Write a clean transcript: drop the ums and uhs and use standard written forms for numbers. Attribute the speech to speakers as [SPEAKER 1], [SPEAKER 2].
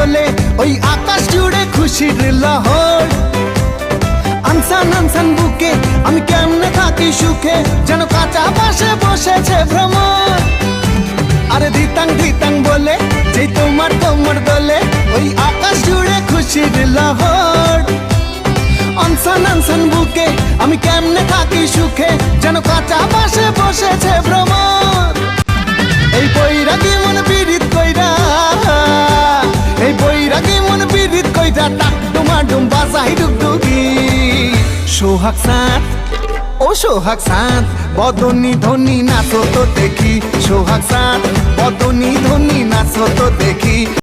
[SPEAKER 1] দোলে ওই আকাশ জুড়ে খুশির লহর। আনসান আনসান বুকে আমি কেমনে থাকি সুখে, যেন কাঁচা পাশে বসেছে ভ্রমর। আরে ধিতাং ধিতাং বলে যেই তোমার তোমার দোলে ওই আকাশ জুড়ে খুশির লহর। আনসান আনসান বুকে আমি কেমনে থাকি সুখে, যেন কাঁচা পাশে বসেছে ভ্রমর। এই বৈরাগী মন পীড়িত কইরা, এই বৈরাগী মন পীড়িত কইরা টাক ডুমা ডুম বাজাই ডুগডুগি। সোহাগ সাঁত ও সোহাগ সাঁত বদনী ধ্বনি নাচো তো দেখি, সোহাগ সাঁত বদনী ধ্বনি নাচো তো দেখি।